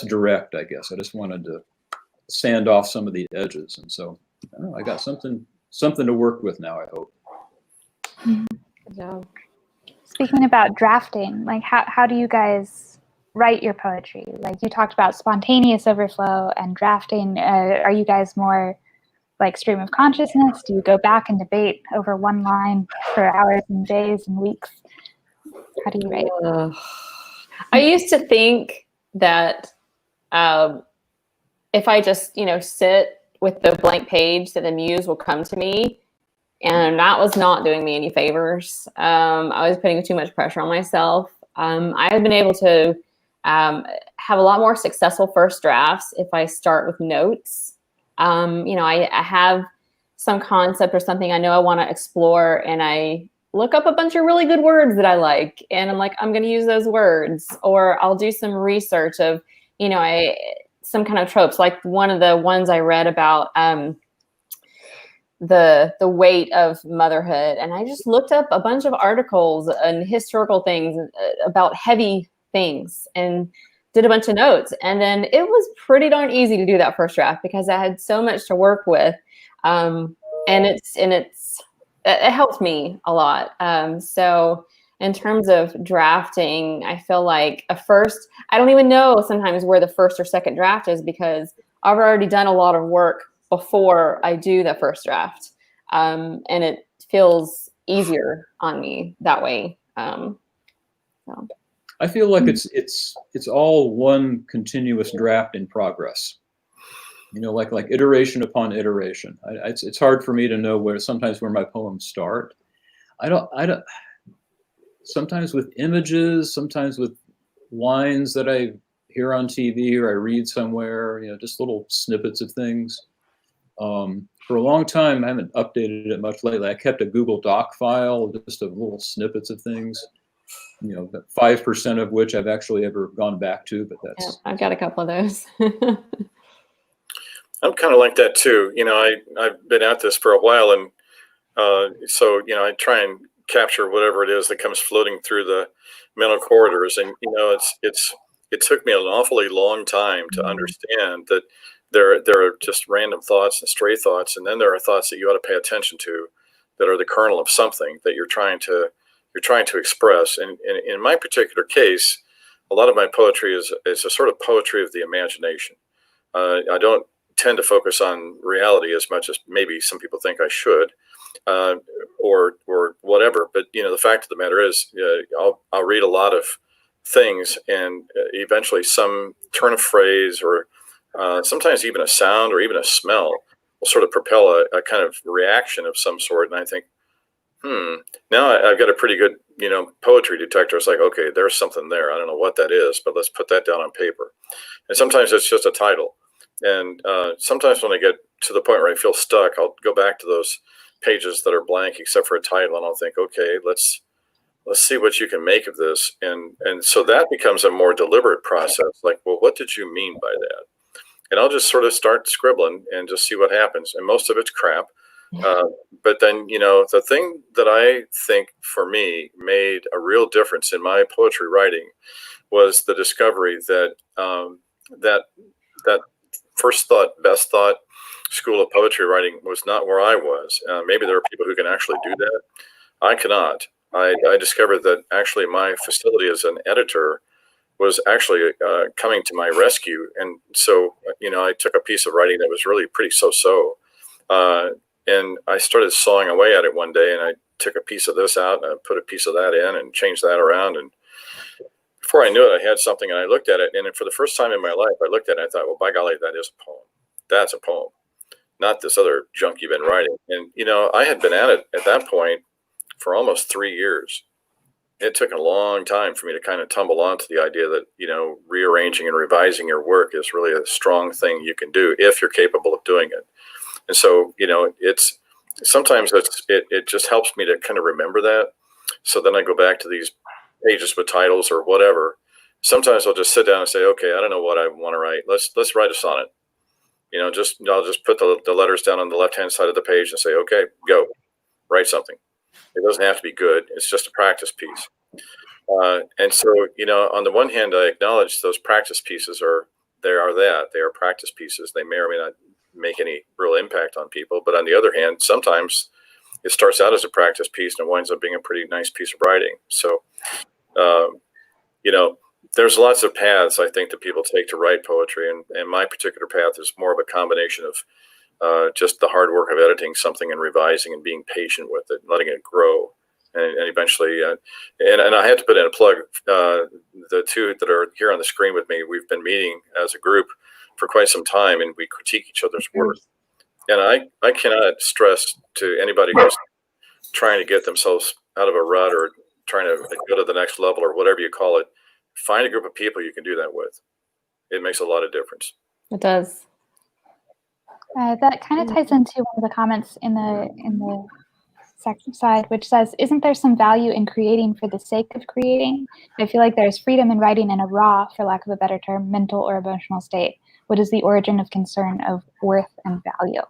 [SPEAKER 4] direct, I guess. I just wanted to sand off some of the edges. And so I don't know, I got something to work with now, I hope.
[SPEAKER 3] Good job.
[SPEAKER 1] Speaking about drafting, like how do you guys write your poetry? Like you talked about spontaneous overflow and drafting. Are you guys more like stream of consciousness? Do you go back and debate over one line for hours and days and weeks? How do you write?
[SPEAKER 3] I used to think that if I just, sit with the blank page, that the muse will come to me. And that was not doing me any favors. I was putting too much pressure on myself. I have been able to have a lot more successful first drafts if I start with notes. I have some concept or something I know I want to explore, and I look up a bunch of really good words that I like, and I'm like, I'm going to use those words, or I'll do some research of, some kind of tropes. Like one of the ones I read about the weight of motherhood, and I just looked up a bunch of articles and historical things about heavy things and did a bunch of notes. And then it was pretty darn easy to do that first draft because I had so much to work with. And it helped me a lot. So in terms of drafting, I feel like I don't even know sometimes where the first or second draft is, because I've already done a lot of work before I do the first draft. And it feels easier on me that way. So.
[SPEAKER 4] I feel like it's all one continuous draft in progress. Like iteration upon iteration. It's hard for me to know sometimes where my poems start. I don't. Sometimes with images, sometimes with lines that I hear on TV or I read somewhere. Just little snippets of things. For a long time, I haven't updated it much lately. I kept a Google Doc file just of little snippets of things. 5% of which I've actually ever gone back to, but that's.
[SPEAKER 3] Yeah, I've got a couple of those.
[SPEAKER 2] I'm kind of like that too. I've been at this for a while, and so I try and capture whatever it is that comes floating through the mental corridors. And it took me an awfully long time to understand that there are just random thoughts and stray thoughts, and then there are thoughts that you ought to pay attention to that are the kernel of something that you're trying to express. And in my particular case, a lot of my poetry is a sort of poetry of the imagination. I don't tend to focus on reality as much as maybe some people think I should, or whatever. But the fact of the matter is, I'll read a lot of things, and eventually some turn of phrase, or sometimes even a sound or even a smell, will sort of propel a kind of reaction of some sort. And I think, now I've got a pretty good, poetry detector. It's like, okay, there's something there. I don't know what that is, but let's put that down on paper. And sometimes it's just a title. And sometimes when I get to the point where I feel stuck, I'll go back to those pages that are blank except for a title, and I'll think, okay, let's see what you can make of this. And so that becomes a more deliberate process. Like, well, what did you mean by that? And I'll just sort of start scribbling and just see what happens. And most of it's crap. But then, the thing that I think for me made a real difference in my poetry writing was the discovery that that first thought, best thought school of poetry writing was not where I was. Maybe there are people who can actually do that. I cannot. I discovered that actually my facility as an editor was actually coming to my rescue. And so, I took a piece of writing that was really pretty so-so. And I started sawing away at it one day, and I took a piece of this out and I put a piece of that in and changed that around. And before I knew it, I had something, and I looked at it. And for the first time in my life, I looked at it and I thought, well, by golly, that is a poem. That's a poem, not this other junk you've been writing. And, I had been at it at that point for almost 3 years. It took a long time for me to kind of tumble onto the idea that, rearranging and revising your work is really a strong thing you can do if you're capable of doing it. And so, it's sometimes it just helps me to kind of remember that. So then I go back to these pages with titles or whatever. Sometimes I'll just sit down and say, okay, I don't know what I want to write. Let's write a sonnet. I'll just put the letters down on the left-hand side of the page and say, okay, go write something. It doesn't have to be good. It's just a practice piece. And so, on the one hand, I acknowledge those practice pieces they are practice pieces. They may or may not make any real impact on people. But on the other hand, sometimes it starts out as a practice piece and it winds up being a pretty nice piece of writing. So, there's lots of paths I think that people take to write poetry. And my particular path is more of a combination of just the hard work of editing something and revising and being patient with it, and letting it grow. And eventually, and I have to put in a plug, the two that are here on the screen with me, we've been meeting as a group for quite some time, and we critique each other's work. And I cannot stress to anybody who's trying to get themselves out of a rut or trying to go to the next level or whatever you call it, find a group of people you can do that with. It makes a lot of difference.
[SPEAKER 3] It does.
[SPEAKER 1] That kind of ties into one of the comments in the section side, which says, isn't there some value in creating for the sake of creating? I feel like there's freedom in writing in a raw, for lack of a better term, mental or emotional state. What is the origin of concern of worth and value?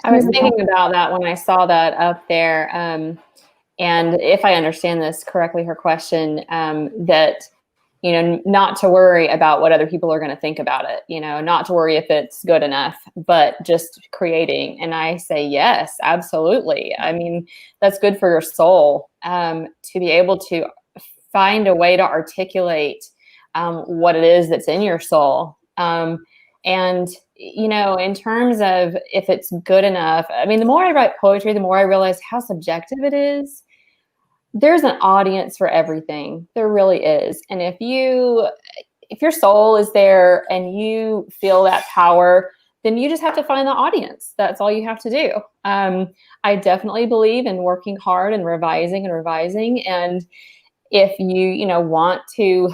[SPEAKER 3] I was thinking about that when I saw that up there. And if I understand this correctly, her question, that, not to worry about what other people are going to think about it, not to worry if it's good enough, but just creating. And I say, yes, absolutely. I mean, that's good for your soul, to be able to find a way to articulate what it is that's in your soul. And, in terms of if it's good enough, I mean, the more I write poetry, the more I realize how subjective it is. There's an audience for everything. There really is. And if your soul is there and you feel that power, then you just have to find the audience. That's all you have to do. I definitely believe in working hard and revising. And if you, want to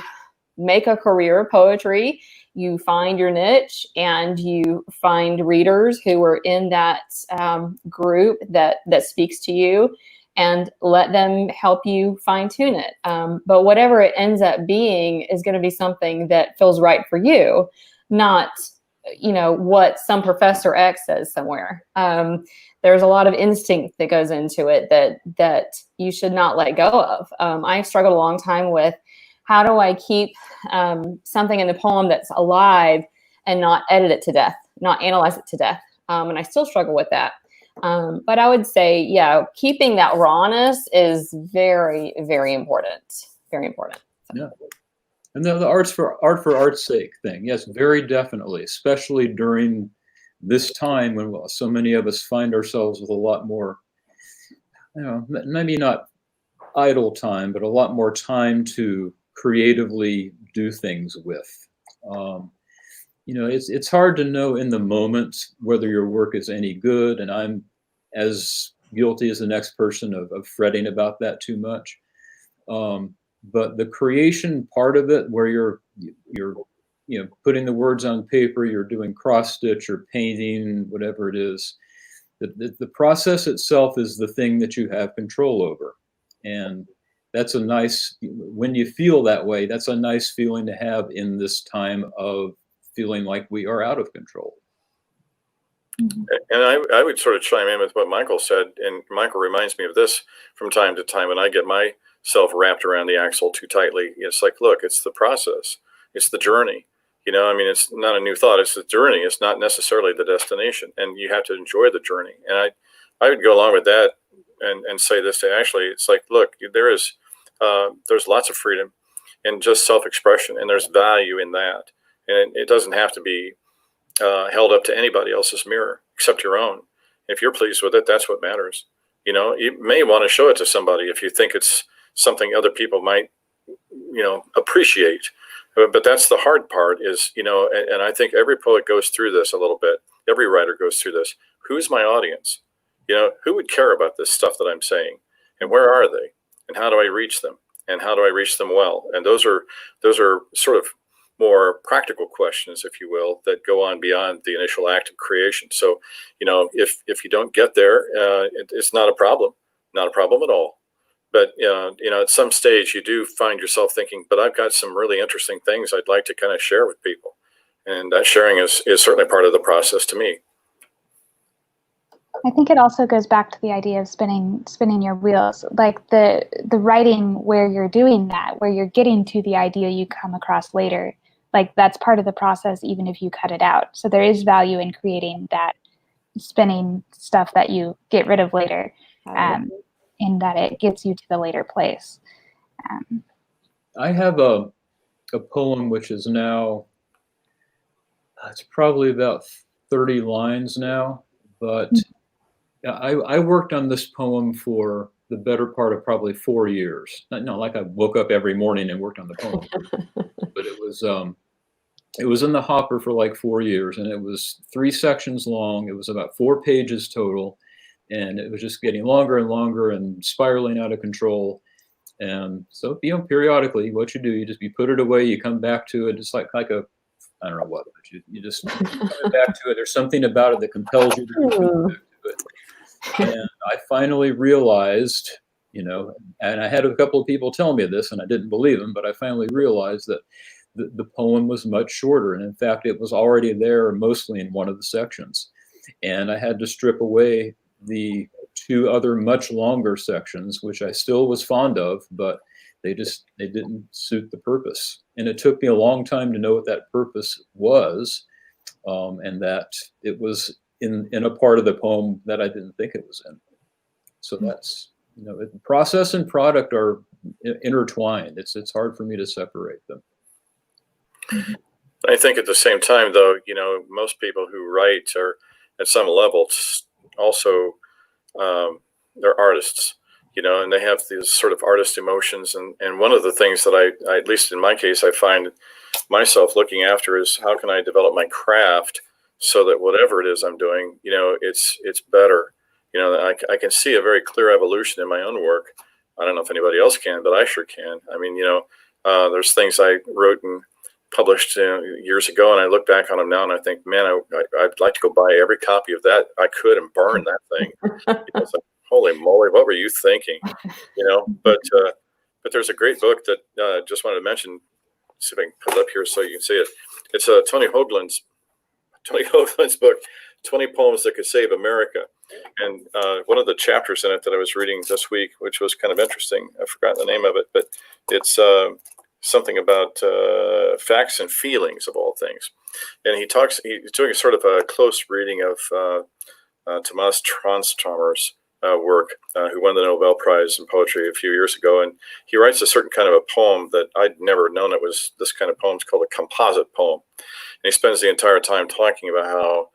[SPEAKER 3] make a career of poetry, you find your niche and you find readers who are in that group that speaks to you, and let them help you fine tune it. But whatever it ends up being is going to be something that feels right for you, not what some Professor X says somewhere. There's a lot of instinct that goes into it that you should not let go of. I struggled a long time with, how do I keep something in the poem that's alive and not edit it to death, not analyze it to death? And I still struggle with that. But I would say, keeping that rawness is very, very important. Very important.
[SPEAKER 4] Yeah. And the art's for art's sake thing. Yes, very definitely, especially during this time when so many of us find ourselves with a lot more, maybe not idle time, but a lot more time to creatively do things with. It's hard to know in the moment whether your work is any good, and I'm as guilty as the next person of fretting about that too much. But the creation part of it, where you're putting the words on paper, you're doing cross stitch or painting, whatever it is, the process itself is the thing that you have control over. And that's a nice, when you feel that way, that's a nice feeling to have in this time of feeling like we are out of control.
[SPEAKER 2] And I would sort of chime in with what Michael said, and Michael reminds me of this from time to time when I get myself wrapped around the axle too tightly. It's like, look, it's the process, it's the journey. It's not a new thought, it's the journey. It's not necessarily the destination, and you have to enjoy the journey. And I would go along with that and say this to Ashley. It's like, look, there's lots of freedom in just self-expression, and there's value in that. And it doesn't have to be held up to anybody else's mirror except your own. If you're pleased with it, that's what matters. You may want to show it to somebody if you think it's something other people might, appreciate. But that's the hard part is, and I think every poet goes through this a little bit. Every writer goes through this. Who's my audience? Who would care about this stuff that I'm saying? And where are they? And how do I reach them? And how do I reach them well? And those are sort of more practical questions, if you will, that go on beyond the initial act of creation. So, if you don't get there, it's not a problem at all. But, at some stage you do find yourself thinking, but I've got some really interesting things I'd like to kind of share with people. And that sharing is certainly part of the process to me.
[SPEAKER 1] I think it also goes back to the idea of spinning your wheels, like the writing where you're doing that, where you're getting to the idea you come across later. Like that's part of the process, even if you cut it out. So there is value in creating that spinning stuff that you get rid of later, in that it gets you to the later place.
[SPEAKER 4] I have a poem which is now, it's probably about 30 lines now, but I worked on this poem for the better part of probably 4 years. Not like I woke up every morning and worked on the poem, but it was in the hopper for like 4 years, and it was 3 sections long. It was about 4 pages total, and it was just getting longer and longer and spiraling out of control. And so, periodically, what you do, you put it away, you come back to it. It's like a, I don't know what, but you just come back to it. There's something about it that compels you to come back to it. And I finally realized, and I had a couple of people tell me this, and I didn't believe them, but I finally realized that the poem was much shorter. And in fact, it was already there mostly in one of the sections. And I had to strip away the 2 other much longer sections, which I still was fond of, but they didn't suit the purpose. And it took me a long time to know what that purpose was, and that it was in a part of the poem that I didn't think it was in. So that's, process and product are intertwined. It's hard for me to separate them.
[SPEAKER 2] I think at the same time, though, most people who write are at some level also they're artists, and they have these sort of artist emotions. And one of the things that I, at least in my case, I find myself looking after is how can I develop my craft so that whatever it is I'm doing, it's better. I can see a very clear evolution in my own work. I don't know if anybody else can, but I sure can. I mean, there's things I wrote and published years ago, and I look back on them now and I think, man, I'd like to go buy every copy of that I could and burn that thing. It's like, holy moly, what were you thinking? But there's a great book that just wanted to mention. See if I can put it up here so you can see it. It's Tony Hoagland's Tony Hoagland's book, 20 Poems That Could Save America. And one of the chapters in it that I was reading this week, which was kind of interesting, I've forgotten the name of it, but it's something about facts and feelings of all things. And he's doing a sort of a close reading of Tomas Tranströmer's work, who won the Nobel Prize in poetry a few years ago. And he writes a certain kind of a poem that I'd never known it was this kind of poem. It's called a composite poem. And he spends the entire time talking about how,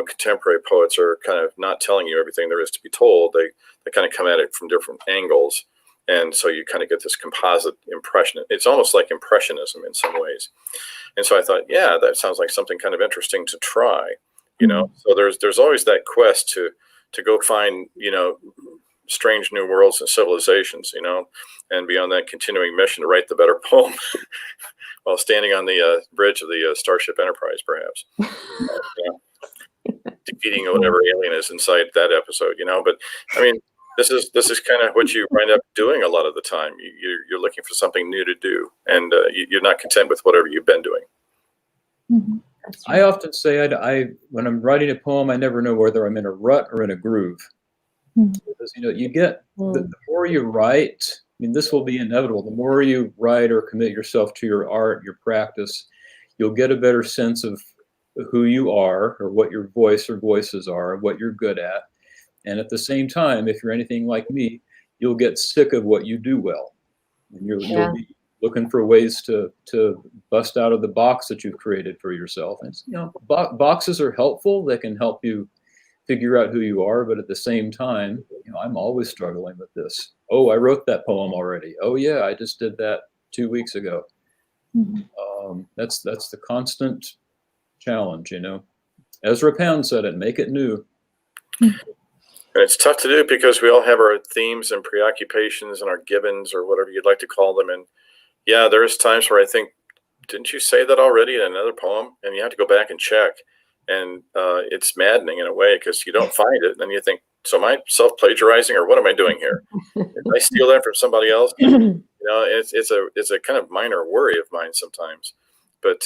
[SPEAKER 2] contemporary poets are kind of not telling you everything there is to be told. They kind of come at it from different angles. And so you kind of get this composite impression. It's almost like impressionism in some ways. And so I thought, yeah, that sounds like something kind of interesting to try, So there's always that quest to go find, strange new worlds and civilizations, and be on that continuing mission to write the better poem while standing on the bridge of the Starship Enterprise, perhaps. Defeating whatever alien is inside that episode, But I mean, this is kind of what you wind up doing a lot of the time. You're looking for something new to do, and you're not content with whatever you've been doing.
[SPEAKER 1] Mm-hmm.
[SPEAKER 4] I often say when I'm writing a poem, I never know whether I'm in a rut or in a groove. Mm-hmm. Because you get the more you write. I mean, this will be inevitable. The more you write or commit yourself to your art, your practice, you'll get a better sense of who you are, or what your voice or voices are, what you're good at. And at the same time, if you're anything like me, you'll get sick of what you do well, and you'll be looking for ways to bust out of the box that you've created for yourself. And boxes are helpful; they can help you figure out who you are. But at the same time, I'm always struggling with this. Oh, I wrote that poem already. Oh yeah, I just did that 2 weeks ago. Mm-hmm. That's the constant challenge. Ezra Pound said it: make it new.
[SPEAKER 2] And it's tough to do because we all have our themes and preoccupations and our gibbons, or whatever you'd like to call them. And yeah, there's times where I think, didn't you say that already in another poem? And you have to go back and check. And it's maddening in a way because you don't find it. And then you think, so am I self-plagiarizing, or what am I doing here? Did I steal that from somebody else? It's a kind of minor worry of mine sometimes. But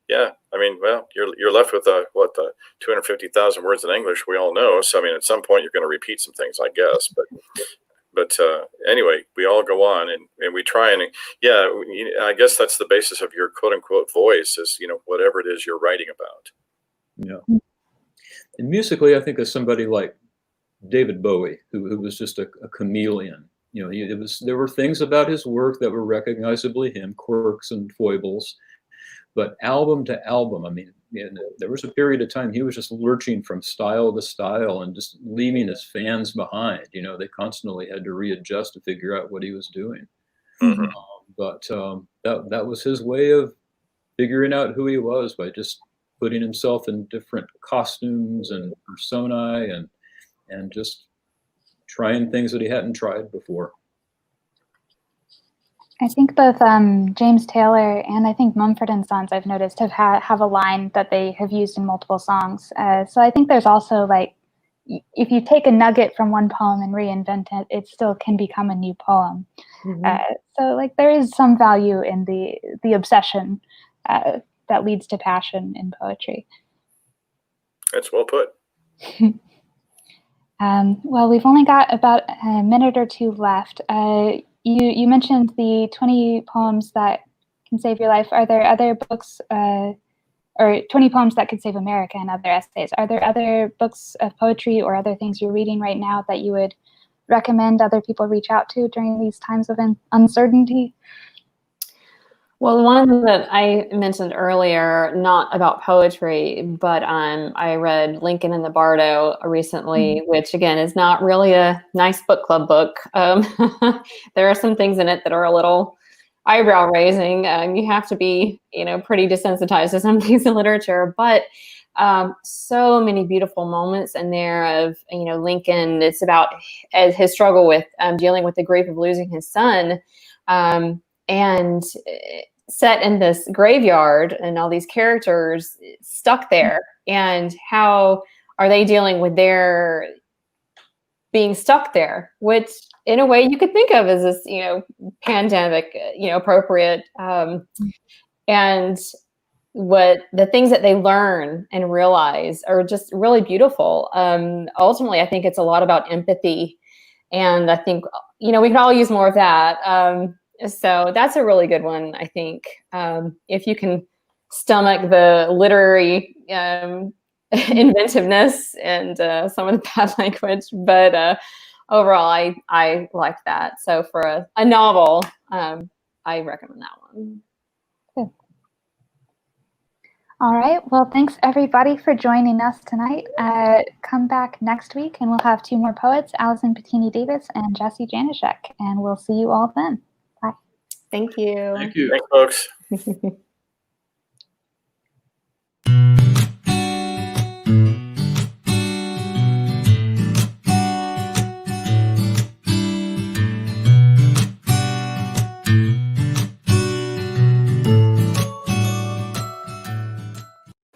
[SPEAKER 2] yeah, I mean, well, you're left with 250,000 words in English. We all know. So I mean, at some point you're going to repeat some things, I guess. But anyway, we all go on and we try and I guess that's the basis of your quote unquote voice is whatever it is you're writing about.
[SPEAKER 4] Yeah. And musically, I think of somebody like David Bowie, who was just a chameleon. There were things about his work that were recognizably him, quirks and foibles. But album to album, I mean, there was a period of time he was just lurching from style to style and just leaving his fans behind. They constantly had to readjust to figure out what he was doing. Mm-hmm. But that was his way of figuring out who he was, by just putting himself in different costumes and personae and just trying things that he hadn't tried before.
[SPEAKER 1] I think both James Taylor and I think Mumford and Sons, I've noticed, have a line that they have used in multiple songs. So I think there's also, like, if you take a nugget from one poem and reinvent it, it still can become a new poem. Mm-hmm. So like there is some value in the obsession that leads to passion in poetry.
[SPEAKER 2] That's well put.
[SPEAKER 1] Well, we've only got about a minute or two left. You mentioned the 20 poems that can save your life. Are there other books, or 20 poems that could save America and other essays? Are there other books of poetry or other things you're reading right now that you would recommend other people reach out to during these times of uncertainty?
[SPEAKER 3] Well, one that I mentioned earlier, not about poetry, but I read Lincoln in the Bardo recently, which again is not really a nice book club book. There are some things in it that are a little eyebrow raising. You have to be, pretty desensitized to some piece of literature, but so many beautiful moments in there of, Lincoln. It's about his struggle with dealing with the grief of losing his son. And set in this graveyard and all these characters stuck there, and how are they dealing with their being stuck there, which in a way you could think of as this, pandemic, appropriate. And what the things that they learn and realize are just really beautiful. Ultimately, I think it's a lot about empathy, and I think, you know, we could all use more of that. So that's a really good one, I think. If you can stomach the literary inventiveness and some of the bad language, but overall, I like that. So for a novel, I recommend that one.
[SPEAKER 1] Good. All right. Well, thanks everybody for joining us tonight. Come back next week and we'll have 2 more poets, Allison Pettini Davis and Jesse Janishek, and we'll see you all then. Bye.
[SPEAKER 3] Thank you.
[SPEAKER 4] Thank you.
[SPEAKER 2] Thanks, folks.